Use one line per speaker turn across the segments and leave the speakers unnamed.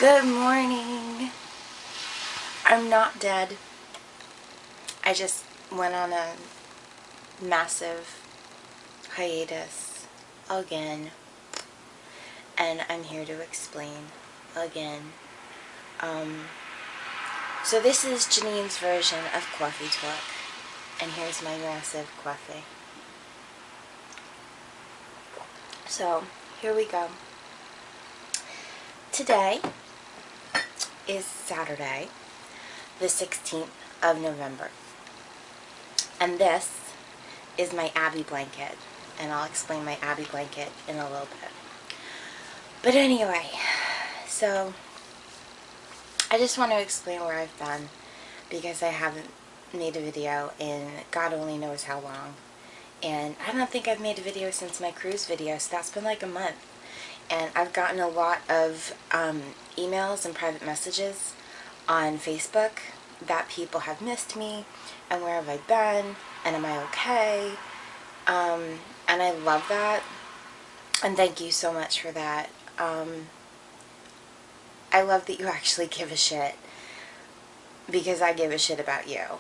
Good morning. I'm not dead. I just went on a massive hiatus again, and I'm here to explain again. So this is Janine's version of coffee talk, and here's my massive coffee. So here we go. Today is Saturday, the 16th of November. And this is my Abby blanket. And I'll explain my Abby blanket in a little bit. But anyway, so I just want to explain where I've been, because I haven't made a video in God only knows how long. And I don't think I've made a video since my cruise video, so that's been like a month. And I've gotten a lot of emails and private messages on Facebook that people have missed me, and where have I been, and am I okay, and I love that, and thank you so much for that. I love that you actually give a shit, because I give a shit about you,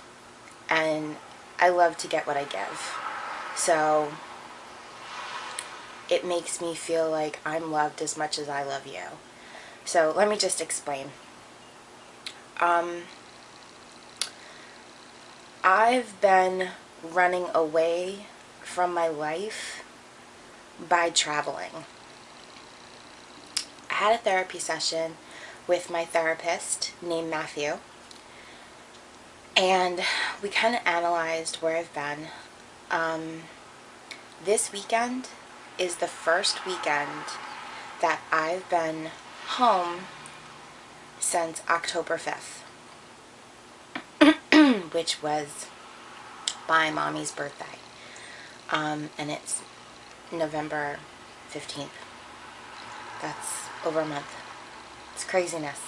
and I love to get what I give, so it makes me feel like I'm loved as much as I love you. So let me just explain. I've been running away from my life by traveling. I had a therapy session with my therapist named Matthew, and we kind of analyzed where I've been. This weekend is the first weekend that I've been home since October 5th, which was my mommy's birthday, and it's November 15th. That's over a month. It's craziness.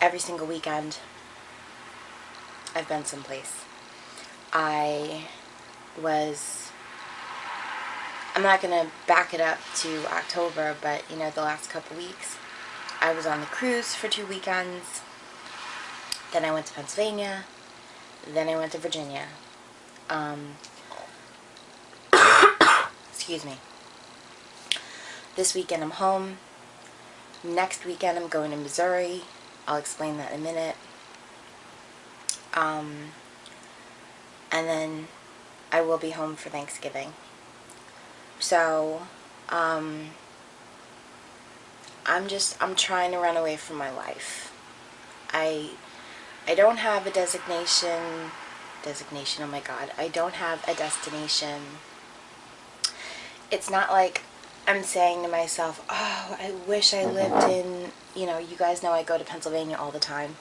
Every single weekend I've been someplace. I'm not going to back it up to October, but you know, the last couple weeks I was on the cruise for 2 weekends. Then I went to Pennsylvania. Then I went to Virginia. Excuse me. This weekend I'm home. Next weekend I'm going to Missouri. I'll explain that in a minute. And then I will be home for Thanksgiving. So, I'm trying to run away from my life. I don't have a designation, oh my God, I don't have a destination. It's not like I'm saying to myself, oh, I wish I lived in, you know, you guys know I go to Pennsylvania all the time.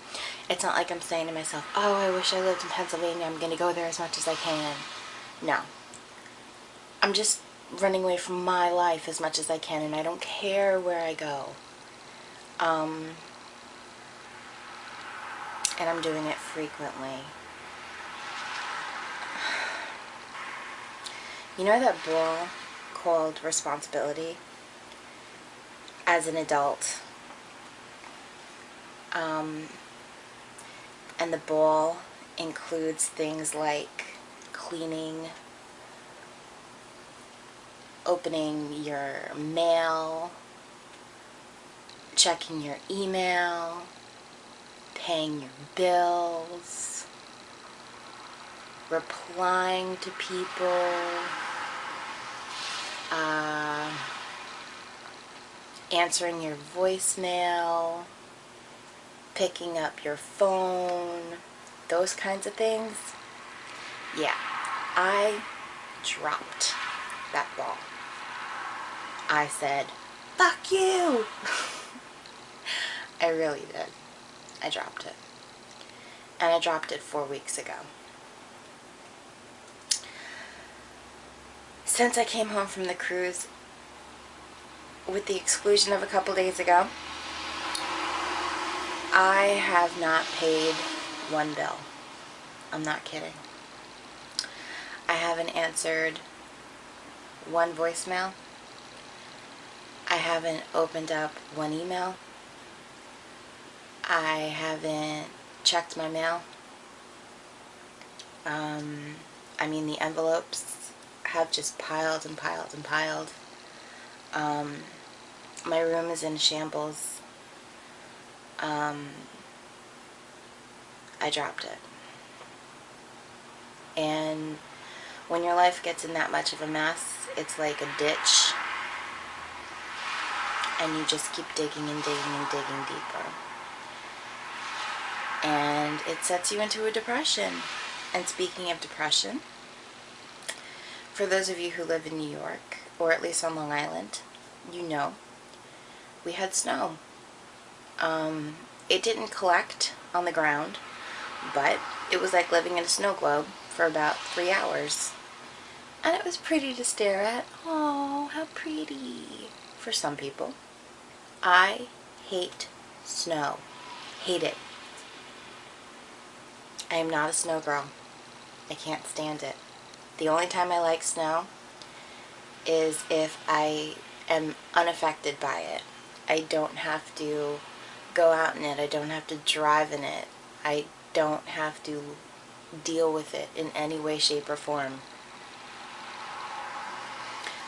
It's not like I'm saying to myself, oh, I wish I lived in Pennsylvania, I'm going to go there as much as I can. No. I'm just running away from my life as much as I can, and I don't care where I go. And I'm doing it frequently. You know that ball called responsibility as an adult? And the ball includes things like cleaning, opening your mail, checking your email, paying your bills, replying to people, answering your voicemail, picking up your phone, those kinds of things. Yeah, I dropped that ball. I said, fuck you! I really did. I dropped it. And I dropped it 4 weeks ago. Since I came home from the cruise, with the exclusion of a couple days ago, I have not paid one bill. I'm not kidding. I haven't answered one voicemail. I haven't opened up one email. I haven't checked my mail. I mean, the envelopes have just piled and piled and piled. My room is in shambles. I dropped it. And when your life gets in that much of a mess, it's like a ditch. And you just keep digging and digging and digging deeper. And it sets you into a depression. And speaking of depression, for those of you who live in New York, or at least on Long Island, you know, we had snow. It didn't collect on the ground, but it was like living in a snow globe for about 3 hours. And it was pretty to stare at. Oh, how pretty. For some people. I hate snow. Hate it. I am not a snow girl. I can't stand it. The only time I like snow is if I am unaffected by it. I don't have to go out in it. I don't have to drive in it. I don't have to deal with it in any way, shape, or form.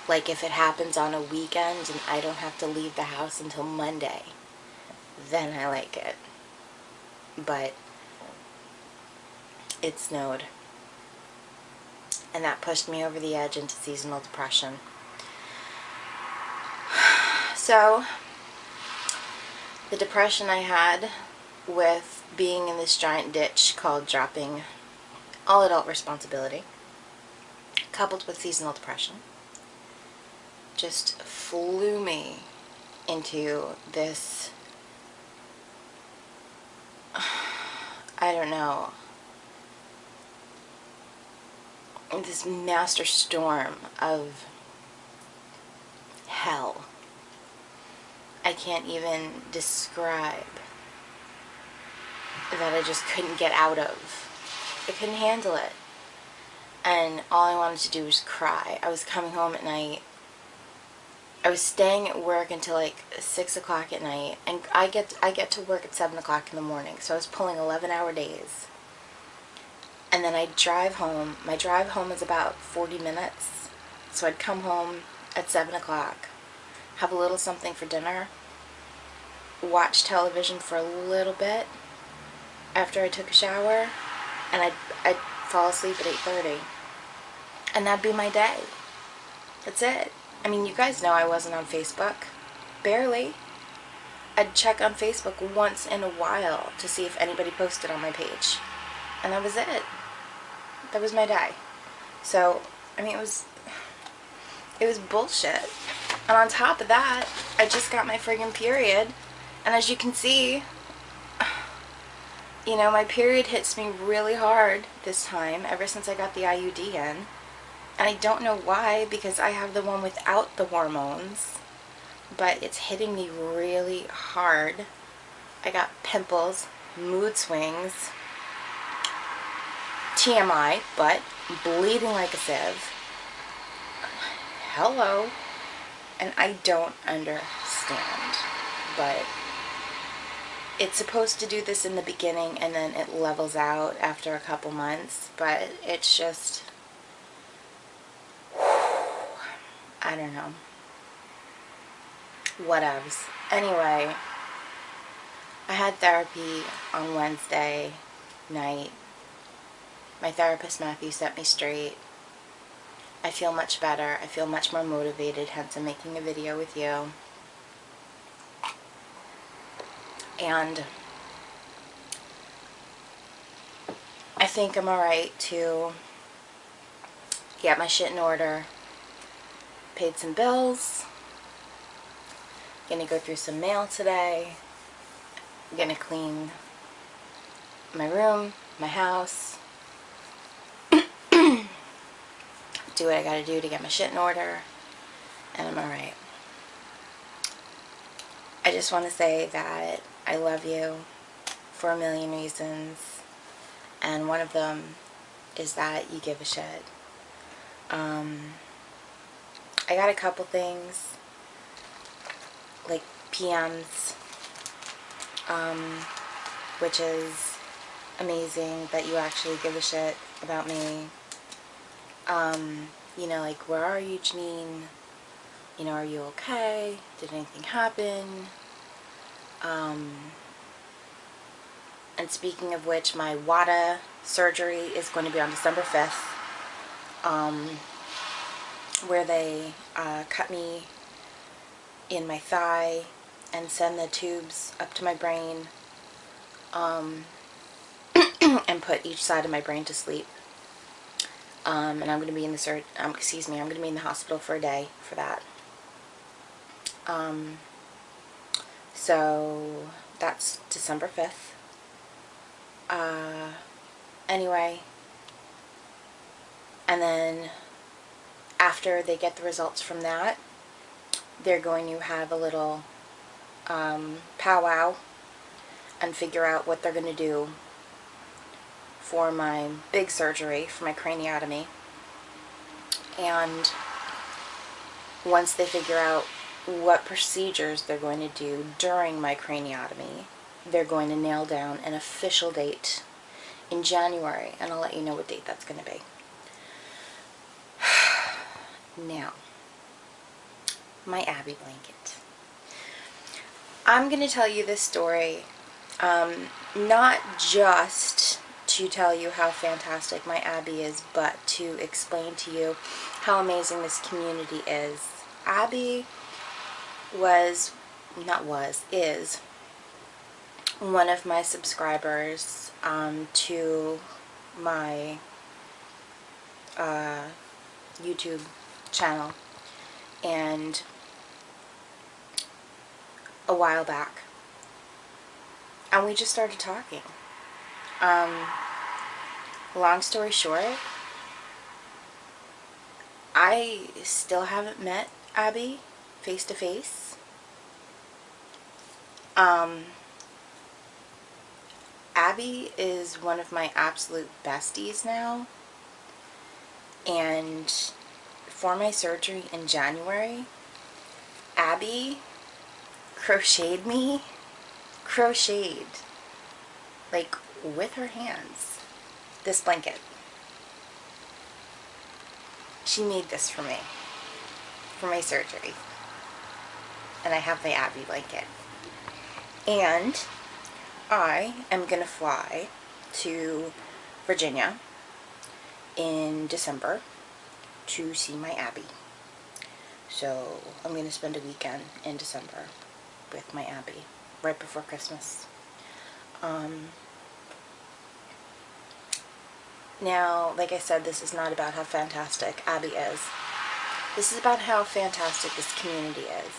Like if it happens on a weekend and I don't have to leave the house until Monday, then I like it. But it snowed. And that pushed me over the edge into seasonal depression. So, the depression I had with being in this giant ditch called dropping all adult responsibility, coupled with seasonal depression, just flew me into this, I don't know, this master storm of hell. I can't even describe that I just couldn't get out of. I couldn't handle it. And all I wanted to do was cry. I was coming home at night. I was staying at work until like 6 o'clock at night. And I get to work at 7 o'clock in the morning. So I was pulling 11-hour days. And then I'd drive home. My drive home is about 40 minutes. So I'd come home at 7 o'clock, have a little something for dinner, watch television for a little bit after I took a shower, and I'd fall asleep at 8:30. And that'd be my day. That's it. I mean, you guys know I wasn't on Facebook. Barely. I'd check on Facebook once in a while to see if anybody posted on my page. And that was it. That was my day. So, I mean, it was bullshit. And on top of that, I just got my friggin' period. And as you can see, you know, my period hits me really hard this time, ever since I got the IUD in. And I don't know why, because I have the one without the hormones. But it's hitting me really hard. I got pimples, mood swings, TMI, but bleeding like a sieve. Hello. And I don't understand. But it's supposed to do this in the beginning and then it levels out after a couple months. But it's just, I don't know. Whatevs. Anyway, I had therapy on Wednesday night. My therapist, Matthew, set me straight. I feel much better. I feel much more motivated, hence I'm making a video with you. And I think I'm alright to get my shit in order. Paid some bills. Gonna go through some mail today. Gonna clean my room, my house. Do what I gotta do to get my shit in order. And I'm alright. I just want to say that I love you for a million reasons. And one of them is that you give a shit. I got a couple things, like PMs, which is amazing that you actually give a shit about me. You know, like, where are you, Janine? You know, are you okay? Did anything happen? And speaking of which, my WADA surgery is going to be on December 5th, where they cut me in my thigh and send the tubes up to my brain, and put each side of my brain to sleep. And I'm going to be in the I'm going to be in the hospital for a day for that. So that's December 5th. Anyway, and then after they get the results from that, they're going to have a little powwow and figure out what they're going to do for my big surgery, for my craniotomy. And once they figure out what procedures they're going to do during my craniotomy, they're going to nail down an official date in January, and I'll let you know what date that's going to be. Now, my Abby blanket. I'm going to tell you this story, not just to tell you how fantastic my Abby is, but to explain to you how amazing this community is. Abby is one of my subscribers to my YouTube channel, and a while back, and we just started talking. Long story short, I still haven't met Abby face to face. Abby is one of my absolute besties now, and for my surgery in January, Abby crocheted, like, with her hands, this blanket. She made this for me, for my surgery, and I have my Abby blanket. And I am going to fly to Virginia in December to see my Abby. So I'm going to spend a weekend in December with my Abby, right before Christmas. Now, like I said, this is not about how fantastic Abby is. This is about how fantastic this community is.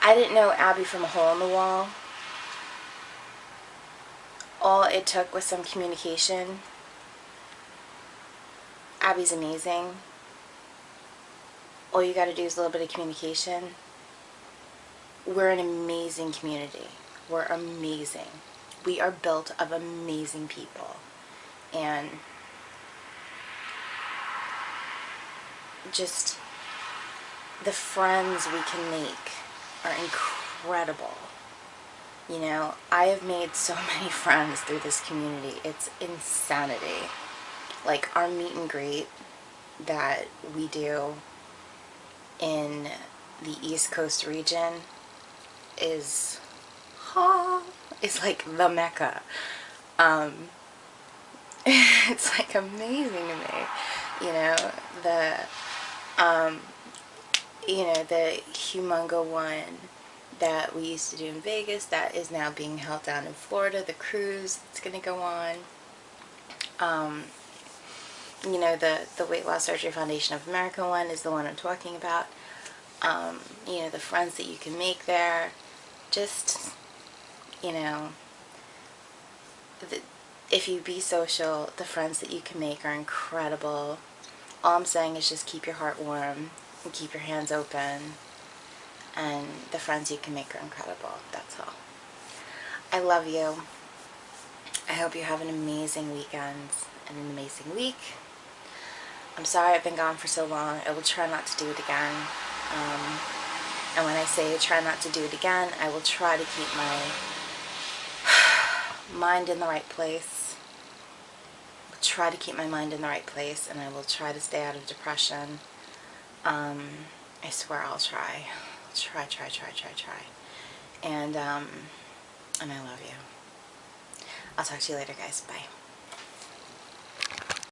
I didn't know Abby from a hole in the wall. All it took was some communication. Abby's amazing. All you gotta do is a little bit of communication. We're an amazing community. We're amazing. We are built of amazing people. And just the friends we can make are incredible. You know, I have made so many friends through this community. It's insanity. Like, our meet and greet that we do in the East Coast region is like the Mecca. It's like amazing to me. You know, the humongo one that we used to do in Vegas that is now being held down in Florida, the cruise that's going to go on. You know, the Weight Loss Surgery Foundation of America one is the one I'm talking about. You know, the friends that you can make there. Just, you know, if you be social, the friends that you can make are incredible. All I'm saying is just keep your heart warm and keep your hands open, and the friends you can make are incredible. That's all. I love you. I hope you have an amazing weekend and an amazing week. I'm sorry I've been gone for so long. I will try not to do it again. And when I say try not to do it again, I will try to keep my mind in the right place. Try to keep my mind in the right place, and I will try to stay out of depression. I swear I'll try. Try. And I love you. I'll talk to you later, guys. Bye.